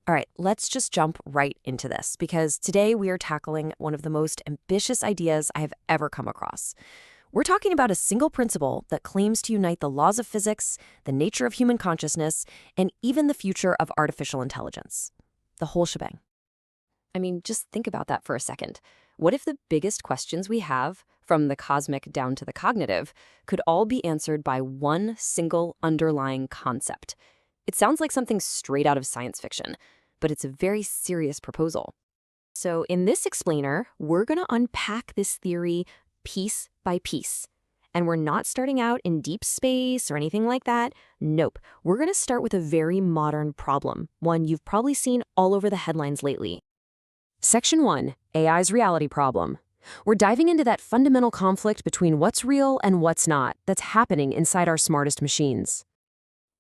All right, let's just jump right into this because today we are tackling one of the most ambitious ideas I have ever come across. We're talking about a single principle that claims to unite the laws of physics, the nature of human consciousness, and even the future of artificial intelligence. The whole shebang. I mean, just think about that for a second. What if the biggest questions we have, from the cosmic down to the cognitive, could all be answered by one single underlying concept? It sounds like something straight out of science fiction, but it's a very serious proposal. So in this explainer, we're going to unpack this theory piece by piece. And we're not starting out in deep space or anything like that. Nope. We're going to start with a very modern problem, one you've probably seen all over the headlines lately. Section 1, AI's reality problem. We're diving into that fundamental conflict between what's real and what's not that's happening inside our smartest machines.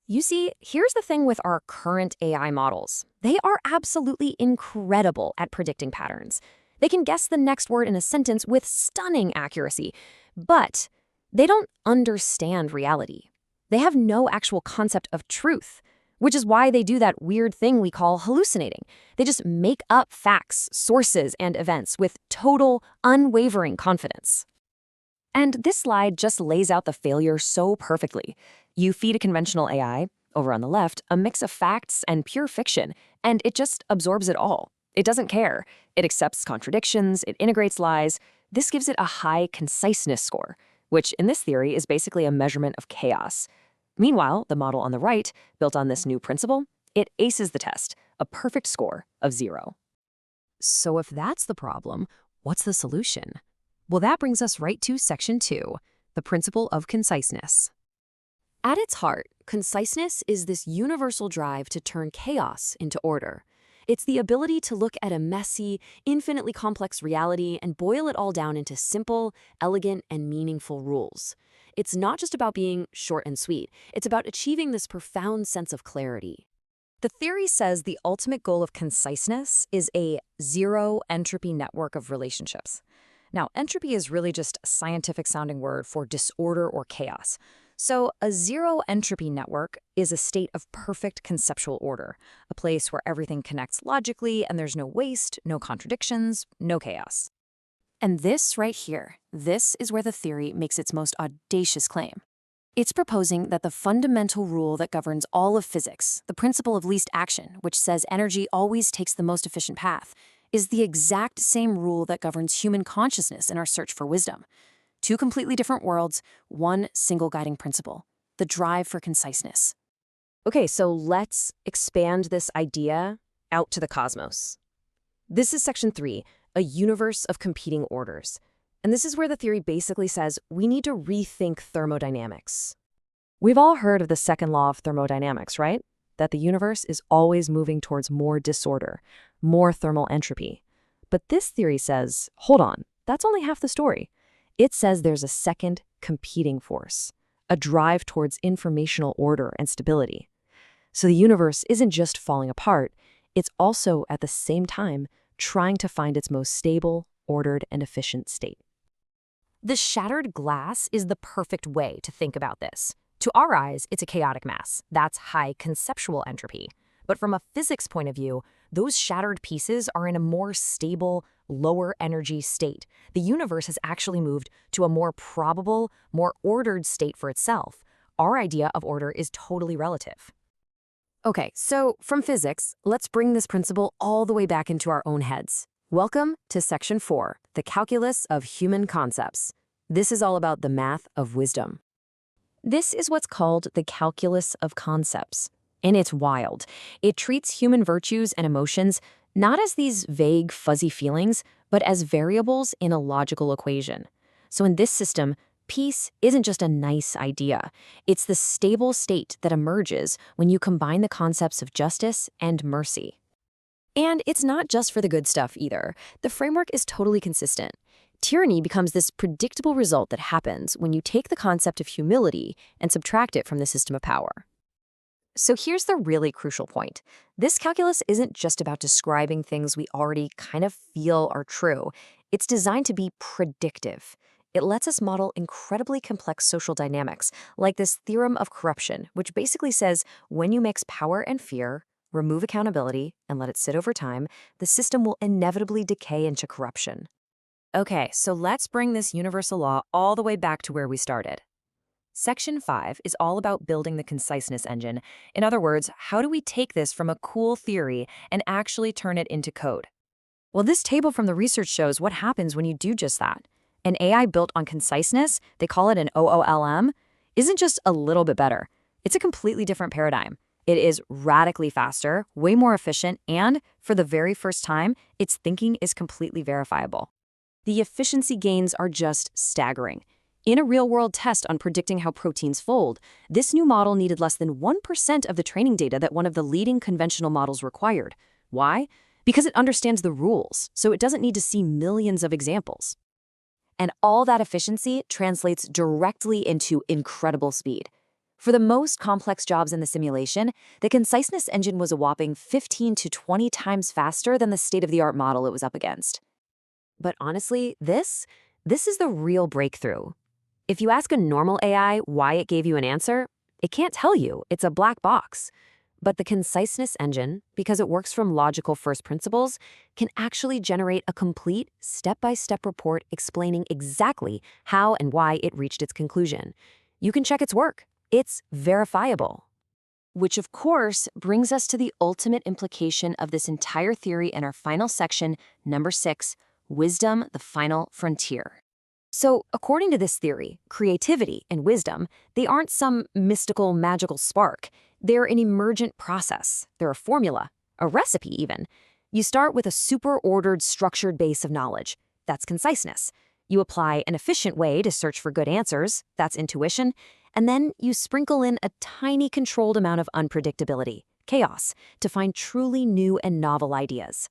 You see, here's the thing with our current AI models. They are absolutely incredible at predicting patterns. They can guess the next word in a sentence with stunning accuracy, but they don't understand reality. They have no actual concept of truth, which is why they do that weird thing we call hallucinating. They just make up facts, sources, and events with total, unwavering confidence. And this slide just lays out the failure so perfectly. You feed a conventional AI, over on the left, a mix of facts and pure fiction, and it just absorbs it all. It doesn't care. It accepts contradictions, it integrates lies. This gives it a high conciseness score, which in this theory is basically a measurement of chaos. Meanwhile, the model on the right, built on this new principle, it aces the test, a perfect score of 0. So if that's the problem, what's the solution? Well, that brings us right to Section 2, the principle of conciseness. At its heart, conciseness is this universal drive to turn chaos into order. It's the ability to look at a messy, infinitely complex reality and boil it all down into simple, elegant, and meaningful rules. It's not just about being short and sweet. It's about achieving this profound sense of clarity. The theory says the ultimate goal of conciseness is a zero-entropy network of relationships. Now, entropy is really just a scientific-sounding word for disorder or chaos. So a zero-entropy network is a state of perfect conceptual order, a place where everything connects logically and there's no waste, no contradictions, no chaos. And this right here, this is where the theory makes its most audacious claim. It's proposing that the fundamental rule that governs all of physics, the principle of least action, which says energy always takes the most efficient path, is the exact same rule that governs human consciousness in our search for wisdom. Two completely different worlds, one single guiding principle, the drive for conciseness. Okay, so let's expand this idea out to the cosmos. This is Section 3, a universe of competing orders. And this is where the theory basically says we need to rethink thermodynamics. We've all heard of the second law of thermodynamics, right? That the universe is always moving towards more disorder, more thermal entropy. But this theory says, hold on, that's only half the story. It says there's a second competing force, a drive towards informational order and stability. So the universe isn't just falling apart, it's also at the same time trying to find its most stable, ordered, and efficient state. The shattered glass is the perfect way to think about this. To our eyes, it's a chaotic mass. That's high conceptual entropy. But from a physics point of view, those shattered pieces are in a more stable, lower energy state. The universe has actually moved to a more probable, more ordered state for itself. Our idea of order is totally relative. Okay, so from physics, let's bring this principle all the way back into our own heads. Welcome to Section 4, the calculus of human concepts. This is all about the math of wisdom. This is what's called the calculus of concepts. And it's wild. It treats human virtues and emotions not as these vague, fuzzy feelings, but as variables in a logical equation. So in this system, peace isn't just a nice idea. It's the stable state that emerges when you combine the concepts of justice and mercy. And it's not just for the good stuff either. The framework is totally consistent. Tyranny becomes this predictable result that happens when you take the concept of humility and subtract it from the system of power. So here's the really crucial point. This calculus isn't just about describing things we already kind of feel are true. It's designed to be predictive. It lets us model incredibly complex social dynamics, like this theorem of corruption, which basically says when you mix power and fear, remove accountability, and let it sit over time, the system will inevitably decay into corruption. Okay, so let's bring this universal law all the way back to where we started. Section 5 is all about building the conciseness engine. In other words, how do we take this from a cool theory and actually turn it into code? Well, this table from the research shows what happens when you do just that. An AI built on conciseness, they call it an OOLM, isn't just a little bit better. It's a completely different paradigm. It is radically faster, way more efficient, and for the very first time, its thinking is completely verifiable. The efficiency gains are just staggering. In a real-world test on predicting how proteins fold, this new model needed less than 1% of the training data that one of the leading conventional models required. Why? Because it understands the rules, so it doesn't need to see millions of examples. And all that efficiency translates directly into incredible speed. For the most complex jobs in the simulation, the conciseness engine was a whopping 15 to 20 times faster than the state-of-the-art model it was up against. But honestly, this is the real breakthrough. If you ask a normal AI why it gave you an answer, it can't tell you. It's a black box. But the conciseness engine, because it works from logical first principles, can actually generate a complete step-by-step report explaining exactly how and why it reached its conclusion. You can check its work. It's verifiable. Which, of course, brings us to the ultimate implication of this entire theory in our final section, number 6, Wisdom, the Final Frontier. So, according to this theory, creativity and wisdom, they aren't some mystical, magical spark. They're an emergent process. They're a formula, a recipe even. You start with a super-ordered, structured base of knowledge. That's conciseness. You apply an efficient way to search for good answers. That's intuition. And then you sprinkle in a tiny controlled amount of unpredictability, chaos, to find truly new and novel ideas.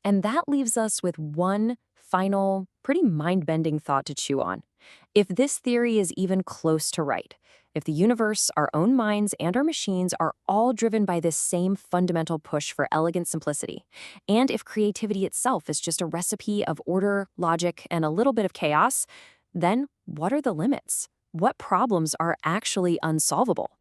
And that leaves us with one final, pretty mind-bending thought to chew on. If this theory is even close to right, if the universe, our own minds, and our machines are all driven by this same fundamental push for elegant simplicity, and if creativity itself is just a recipe of order, logic, and a little bit of chaos, then what are the limits? What problems are actually unsolvable?